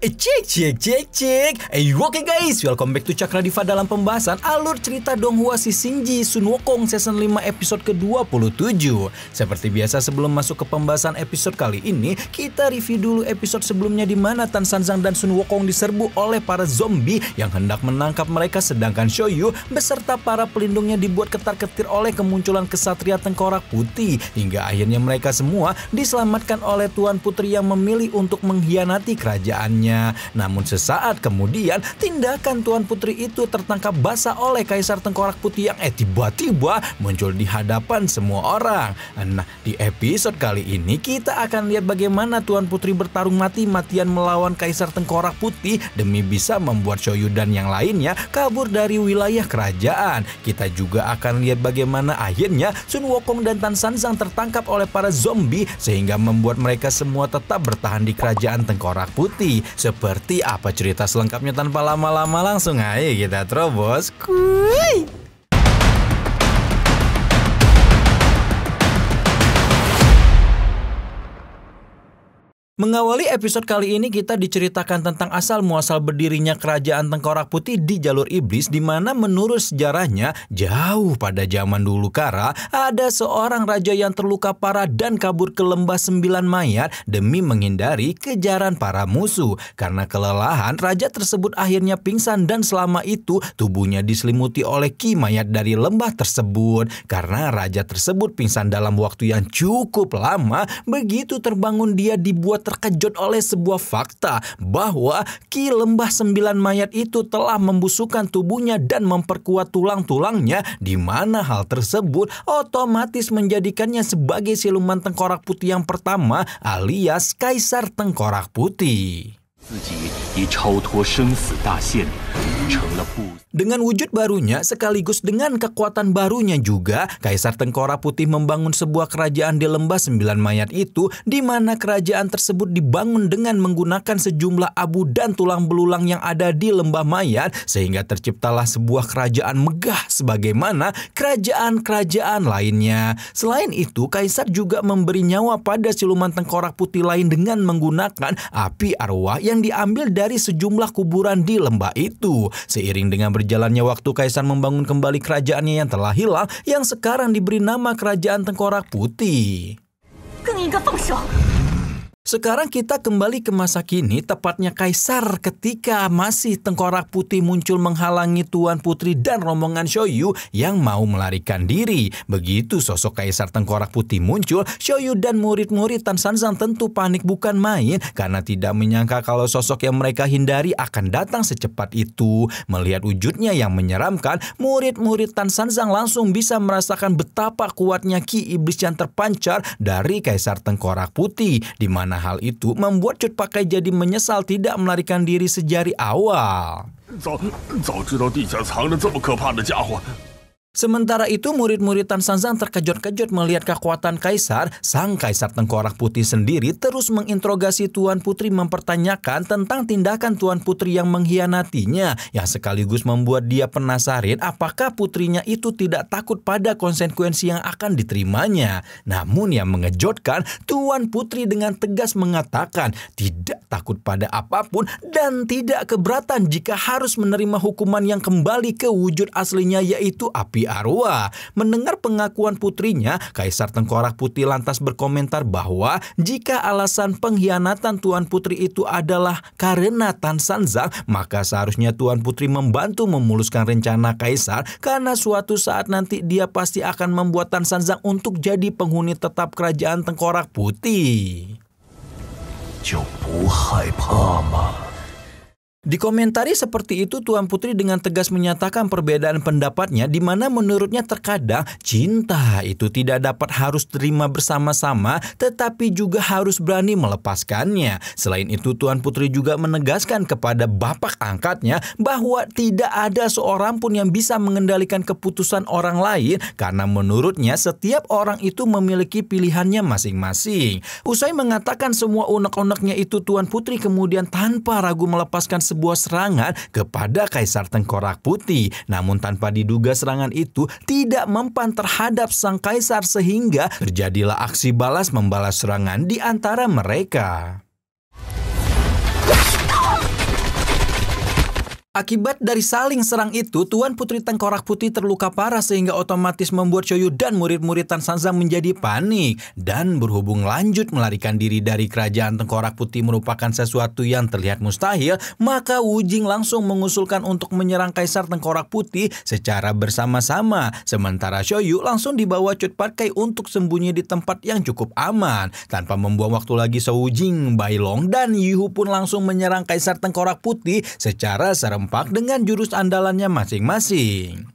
Cek. Oke guys, welcome back to Cakra Diva dalam pembahasan alur cerita Donghua si Shinji Sun Wukong season 5 episode ke-27. Seperti biasa sebelum masuk ke pembahasan episode kali ini, kita review dulu episode sebelumnya di mana Tan Sanzang dan Sun Wukong diserbu oleh para zombie yang hendak menangkap mereka, sedangkan Xiaoyu beserta para pelindungnya dibuat ketar-ketir oleh kemunculan kesatria tengkorak putih, hingga akhirnya mereka semua diselamatkan oleh Tuan Putri yang memilih untuk mengkhianati kerajaannya. Namun sesaat kemudian tindakan Tuan Putri itu tertangkap basah oleh Kaisar Tengkorak Putih yang tiba-tiba muncul di hadapan semua orang. Nah, di episode kali ini kita akan lihat bagaimana Tuan Putri bertarung mati-matian melawan Kaisar Tengkorak Putih demi bisa membuat Xiaoyu dan yang lainnya kabur dari wilayah kerajaan. Kita juga akan lihat bagaimana akhirnya Sun Wukong dan Tan Sanzang tertangkap oleh para zombie sehingga membuat mereka semua tetap bertahan di kerajaan Tengkorak Putih. Seperti apa cerita selengkapnya, tanpa lama-lama langsung aja kita terobos. Kuy. Mengawali episode kali ini kita diceritakan tentang asal muasal berdirinya kerajaan Tengkorak Putih di jalur iblis, di mana menurut sejarahnya jauh pada zaman dulu kala ada seorang raja yang terluka parah dan kabur ke lembah 9 mayat demi menghindari kejaran para musuh. Karena kelelahan, raja tersebut akhirnya pingsan dan selama itu tubuhnya diselimuti oleh ki mayat dari lembah tersebut. Karena raja tersebut pingsan dalam waktu yang cukup lama, begitu terbangun dia dibuat terkejut oleh sebuah fakta bahwa ki lembah 9 mayat itu telah membusukkan tubuhnya dan memperkuat tulang-tulangnya, di mana hal tersebut otomatis menjadikannya sebagai siluman Tengkorak Putih yang pertama alias Kaisar Tengkorak Putih. Dengan wujud barunya sekaligus dengan kekuatan barunya juga, Kaisar Tengkorak Putih membangun sebuah kerajaan di lembah 9 mayat itu, di mana kerajaan tersebut dibangun dengan menggunakan sejumlah abu dan tulang belulang yang ada di lembah mayat, sehingga terciptalah sebuah kerajaan megah sebagaimana kerajaan-kerajaan lainnya. Selain itu, Kaisar juga memberi nyawa pada siluman Tengkorak Putih lain dengan menggunakan api arwah yang diambil dari sejumlah kuburan di lembah itu. Seiring dengan berjalannya waktu, Kaisar membangun kembali kerajaannya yang telah hilang, yang sekarang diberi nama Kerajaan Tengkorak Putih. Sekarang kita kembali ke masa kini, tepatnya Kaisar ketika masih Tengkorak Putih muncul menghalangi Tuan Putri dan rombongan Xiaoyu yang mau melarikan diri. Begitu sosok Kaisar Tengkorak Putih muncul, Xiaoyu dan murid-murid Tan Sanzang tentu panik bukan main karena tidak menyangka kalau sosok yang mereka hindari akan datang secepat itu. Melihat wujudnya yang menyeramkan, murid-murid Tan Sanzang langsung bisa merasakan betapa kuatnya ki iblis yang terpancar dari Kaisar Tengkorak Putih, di mana hal itu membuat Cut Pakai jadi menyesal tidak melarikan diri sejak awal. Sementara itu murid-murid Tan Sanzang terkejut-kejut melihat kekuatan Kaisar. Sang Kaisar Tengkorak Putih sendiri terus menginterogasi Tuan Putri, mempertanyakan tentang tindakan Tuan Putri yang mengkhianatinya, yang sekaligus membuat dia penasaran apakah putrinya itu tidak takut pada konsekuensi yang akan diterimanya. Namun yang mengejutkan, Tuan Putri dengan tegas mengatakan tidak takut pada apapun dan tidak keberatan jika harus menerima hukuman yang kembali ke wujud aslinya, yaitu api arwah. Mendengar pengakuan putrinya, Kaisar Tengkorak Putih lantas berkomentar bahwa jika alasan pengkhianatan Tuan Putri itu adalah karena Tan Sanzang, maka seharusnya Tuan Putri membantu memuluskan rencana Kaisar, karena suatu saat nanti dia pasti akan membuat Tan Sanzang untuk jadi penghuni tetap kerajaan Tengkorak Putih. Dikomentari seperti itu, Tuan Putri dengan tegas menyatakan perbedaan pendapatnya, di mana menurutnya terkadang cinta itu tidak dapat harus terima bersama-sama, tetapi juga harus berani melepaskannya. Selain itu, Tuan Putri juga menegaskan kepada bapak angkatnya bahwa tidak ada seorang pun yang bisa mengendalikan keputusan orang lain, karena menurutnya setiap orang itu memiliki pilihannya masing-masing. Usai mengatakan semua unek-uneknya itu, Tuan Putri kemudian tanpa ragu melepaskan sebuah serangan kepada Kaisar Tengkorak Putih. Namun tanpa diduga serangan itu tidak mempan terhadap sang kaisar, sehingga terjadilah aksi balas membalas serangan di antara mereka. Akibat dari saling serang itu, Tuan Putri Tengkorak Putih terluka parah sehingga otomatis membuat Xiaoyu dan murid-murid Tan Sanzang menjadi panik. Dan berhubung lanjut melarikan diri dari kerajaan Tengkorak Putih merupakan sesuatu yang terlihat mustahil, maka Wu Jing langsung mengusulkan untuk menyerang Kaisar Tengkorak Putih secara bersama-sama. Sementara Xiaoyu langsung dibawa Cut Patkai untuk sembunyi di tempat yang cukup aman. Tanpa membuang waktu lagi, Wu Jing, Bai Long, dan Yihu pun langsung menyerang Kaisar Tengkorak Putih secara serempak dengan jurus andalannya masing-masing.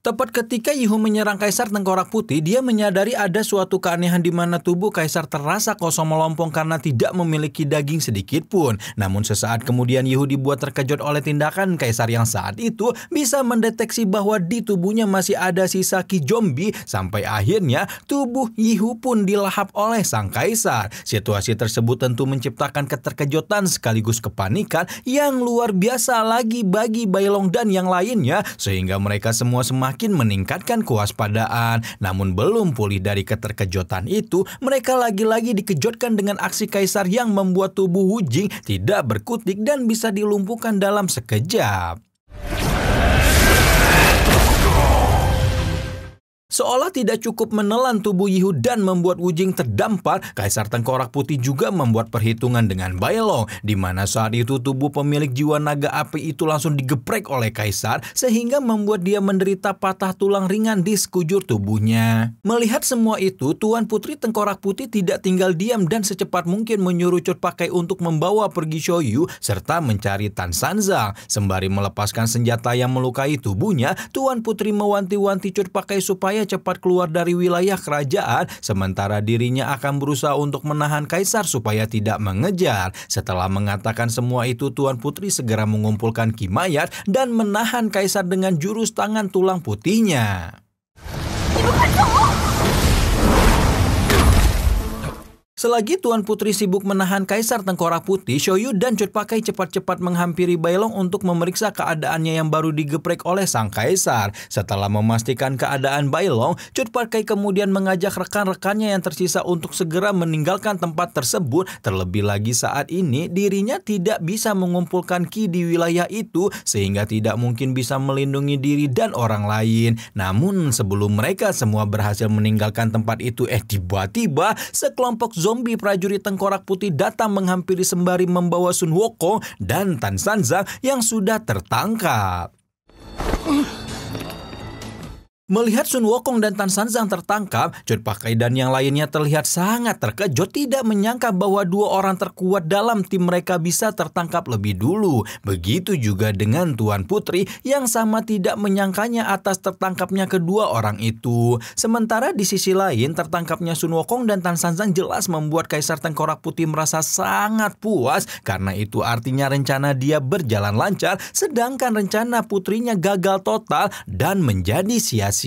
Tepat ketika Yihu menyerang Kaisar Tengkorak Putih, dia menyadari ada suatu keanehan di mana tubuh Kaisar terasa kosong melompong karena tidak memiliki daging sedikit pun. Namun sesaat kemudian Yihu dibuat terkejut oleh tindakan Kaisar yang saat itu bisa mendeteksi bahwa di tubuhnya masih ada sisa ki zombie, sampai akhirnya tubuh Yihu pun dilahap oleh sang Kaisar. Situasi tersebut tentu menciptakan keterkejutan sekaligus kepanikan yang luar biasa lagi bagi Bai Long dan yang lainnya, sehingga mereka semua semakin meningkatkan kewaspadaan. Namun belum pulih dari keterkejutan itu, mereka lagi-lagi dikejutkan dengan aksi Kaisar yang membuat tubuh Wu Jing tidak berkutik dan bisa dilumpuhkan dalam sekejap. Seolah tidak cukup menelan tubuh Yihu dan membuat Wu Jing terdampar, Kaisar Tengkorak Putih juga membuat perhitungan dengan Bai Long, di mana saat itu tubuh pemilik jiwa naga api itu langsung digeprek oleh Kaisar sehingga membuat dia menderita patah tulang ringan di sekujur tubuhnya. Melihat semua itu, Tuan Putri Tengkorak Putih tidak tinggal diam dan secepat mungkin menyuruh Cut Patkai untuk membawa pergi Xiaoyu serta mencari Tan Sanzang. Sembari melepaskan senjata yang melukai tubuhnya, Tuan Putri mewanti-wanti Cut Patkai supaya cepat keluar dari wilayah kerajaan, sementara dirinya akan berusaha untuk menahan Kaisar supaya tidak mengejar. Setelah mengatakan semua itu, Tuan Putri segera mengumpulkan ki mayat dan menahan Kaisar dengan jurus tangan tulang putihnya. Selagi Tuan Putri sibuk menahan Kaisar Tengkorak Putih, Xiaoyu dan Cut Patkai cepat-cepat menghampiri Bai Long untuk memeriksa keadaannya yang baru digeprek oleh sang Kaisar. Setelah memastikan keadaan Bai Long, Cut Patkai kemudian mengajak rekan-rekannya yang tersisa untuk segera meninggalkan tempat tersebut. Terlebih lagi saat ini dirinya tidak bisa mengumpulkan ki di wilayah itu, sehingga tidak mungkin bisa melindungi diri dan orang lain. Namun sebelum mereka semua berhasil meninggalkan tempat itu, tiba-tiba sekelompok zombie prajurit Tengkorak Putih datang menghampiri sembari membawa Sun Wukong dan Tan Sanzang yang sudah tertangkap. Melihat Sun Wukong dan Tan Sanzang tertangkap, Cut Patkai dan yang lainnya terlihat sangat terkejut, tidak menyangka bahwa dua orang terkuat dalam tim mereka bisa tertangkap lebih dulu. Begitu juga dengan Tuan Putri yang sama tidak menyangkanya atas tertangkapnya kedua orang itu. Sementara di sisi lain, tertangkapnya Sun Wukong dan Tan Sanzang jelas membuat Kaisar Tengkorak Putih merasa sangat puas, karena itu artinya rencana dia berjalan lancar, sedangkan rencana putrinya gagal total dan menjadi sia-sia.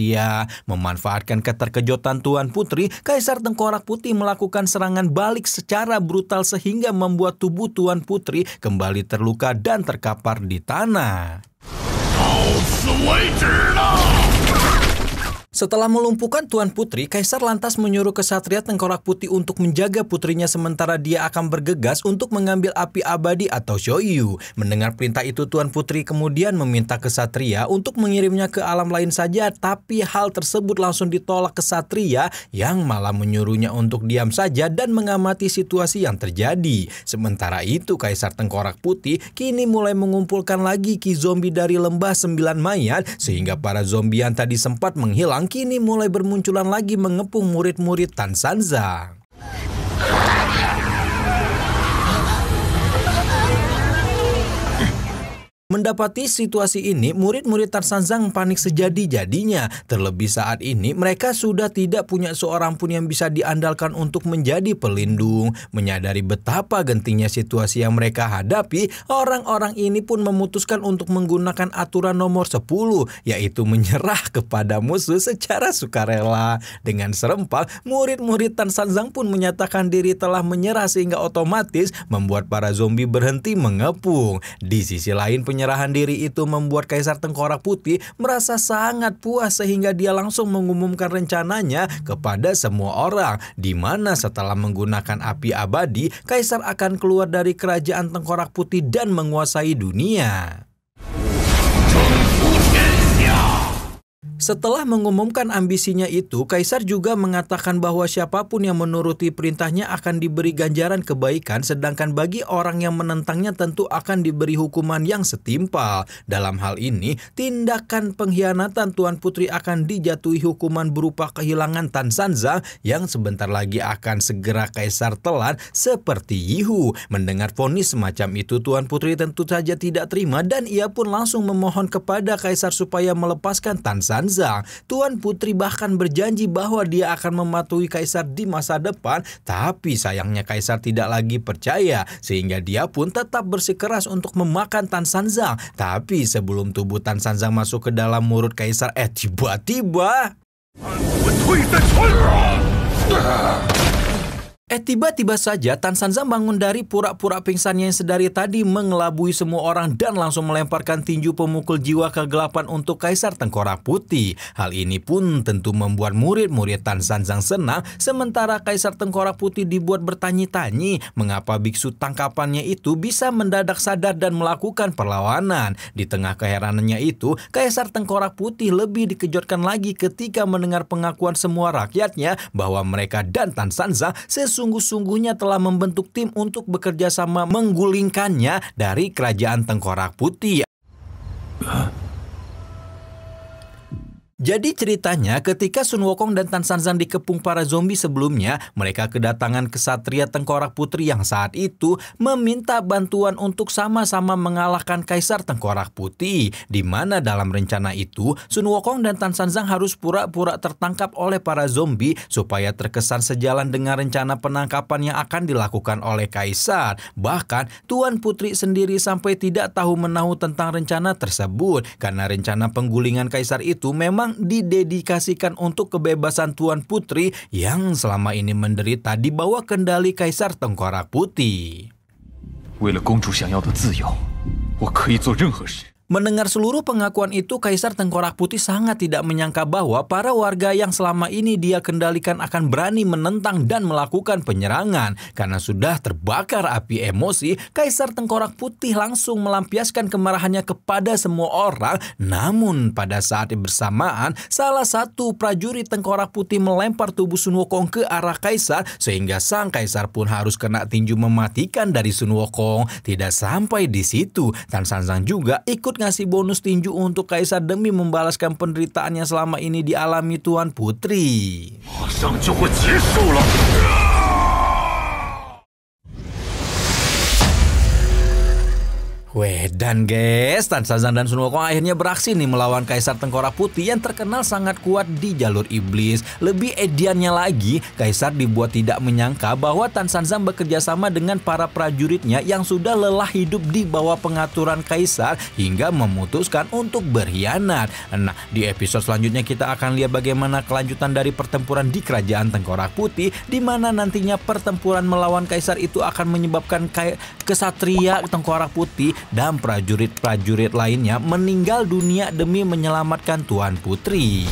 Memanfaatkan keterkejutan Tuan Putri, Kaisar Tengkorak Putih melakukan serangan balik secara brutal sehingga membuat tubuh Tuan Putri kembali terluka dan terkapar di tanah. Setelah melumpuhkan Tuan Putri, Kaisar lantas menyuruh kesatria Tengkorak Putih untuk menjaga putrinya sementara dia akan bergegas untuk mengambil api abadi atau Xiaoyu. Mendengar perintah itu, Tuan Putri kemudian meminta kesatria untuk mengirimnya ke alam lain saja, tapi hal tersebut langsung ditolak kesatria yang malah menyuruhnya untuk diam saja dan mengamati situasi yang terjadi. Sementara itu, Kaisar Tengkorak Putih kini mulai mengumpulkan lagi ki zombie dari lembah 9 mayat, sehingga para zombie yang tadi sempat menghilang kini mulai bermunculan lagi mengepung murid-murid Tan Sanzang. Mendapati situasi ini, murid-murid Tan Sanzang panik sejadi-jadinya. Terlebih saat ini, mereka sudah tidak punya seorang pun yang bisa diandalkan untuk menjadi pelindung. Menyadari betapa gentingnya situasi yang mereka hadapi, orang-orang ini pun memutuskan untuk menggunakan aturan nomor 10, yaitu menyerah kepada musuh secara sukarela. Dengan serempak, murid-murid Tan Sanzang pun menyatakan diri telah menyerah sehingga otomatis membuat para zombie berhenti mengepung. Di sisi lain, penyerahan diri itu membuat Kaisar Tengkorak Putih merasa sangat puas sehingga dia langsung mengumumkan rencananya kepada semua orang, di mana setelah menggunakan api abadi, Kaisar akan keluar dari kerajaan Tengkorak Putih dan menguasai dunia. Setelah mengumumkan ambisinya itu, Kaisar juga mengatakan bahwa siapapun yang menuruti perintahnya akan diberi ganjaran kebaikan, sedangkan bagi orang yang menentangnya tentu akan diberi hukuman yang setimpal. Dalam hal ini, tindakan pengkhianatan Tuan Putri akan dijatuhi hukuman berupa kehilangan Tan Sanzang yang sebentar lagi akan segera Kaisar telan seperti Yihu. Mendengar vonis semacam itu, Tuan Putri tentu saja tidak terima dan ia pun langsung memohon kepada Kaisar supaya melepaskan Tan Sanzang. Tuan Putri bahkan berjanji bahwa dia akan mematuhi Kaisar di masa depan, tapi sayangnya Kaisar tidak lagi percaya sehingga dia pun tetap bersikeras untuk memakan Tan Sanzang. Tapi sebelum tubuh Tan Sanzang masuk ke dalam mulut Kaisar, tiba-tiba tiba-tiba saja Tan Sanzang bangun dari pura-pura pingsannya yang sedari tadi, mengelabui semua orang dan langsung melemparkan tinju pemukul jiwa kegelapan untuk Kaisar Tengkorak Putih. Hal ini pun tentu membuat murid-murid Tan Sanzang senang, sementara Kaisar Tengkorak Putih dibuat bertanya-tanya mengapa biksu tangkapannya itu bisa mendadak sadar dan melakukan perlawanan. Di tengah keheranannya itu, Kaisar Tengkorak Putih lebih dikejutkan lagi ketika mendengar pengakuan semua rakyatnya bahwa mereka dan Tan Sanzang sesungguh-sungguhnya telah membentuk tim untuk bekerja sama menggulingkannya dari kerajaan Tengkorak Putih. Jadi ceritanya ketika Sun Wukong dan Tan Sanzang dikepung para zombie sebelumnya, mereka kedatangan kesatria Tengkorak Putih yang saat itu meminta bantuan untuk sama-sama mengalahkan Kaisar Tengkorak Putih. Di mana dalam rencana itu, Sun Wukong dan Tan Sanzang harus pura-pura tertangkap oleh para zombie supaya terkesan sejalan dengan rencana penangkapan yang akan dilakukan oleh Kaisar. Bahkan Tuan Putri sendiri sampai tidak tahu menahu tentang rencana tersebut, karena rencana penggulingan Kaisar itu memang didedikasikan untuk kebebasan Tuan Putri yang selama ini menderita di bawah kendali Kaisar Tengkorak Putih. 为了公主想要的自由，我可以做任何事。 Mendengar seluruh pengakuan itu, Kaisar Tengkorak Putih sangat tidak menyangka bahwa para warga yang selama ini dia kendalikan akan berani menentang dan melakukan penyerangan. Karena sudah terbakar api emosi, Kaisar Tengkorak Putih langsung melampiaskan kemarahannya kepada semua orang. Namun pada saat bersamaan, salah satu prajurit Tengkorak Putih melempar tubuh Sun Wukong ke arah Kaisar, sehingga sang Kaisar pun harus kena tinju mematikan dari Sun Wukong. Tidak sampai di situ, Tan Sanzang juga ikut ngasih bonus tinju untuk Kaisar demi membalaskan penderitaan yang selama ini dialami Tuan Putri. Dan guys, Tan Sanzang dan Sun Wukong akhirnya beraksi nih melawan Kaisar Tengkorak Putih yang terkenal sangat kuat di jalur iblis. Lebih ediannya lagi, Kaisar dibuat tidak menyangka bahwa Tan Sanzang bekerja sama dengan para prajuritnya yang sudah lelah hidup di bawah pengaturan Kaisar hingga memutuskan untuk berkhianat. Nah, di episode selanjutnya kita akan lihat bagaimana kelanjutan dari pertempuran di kerajaan Tengkorak Putih, di mana nantinya pertempuran melawan Kaisar itu akan menyebabkan kesatria Tengkorak Putih dan prajurit-prajurit lainnya meninggal dunia demi menyelamatkan Tuan Putri.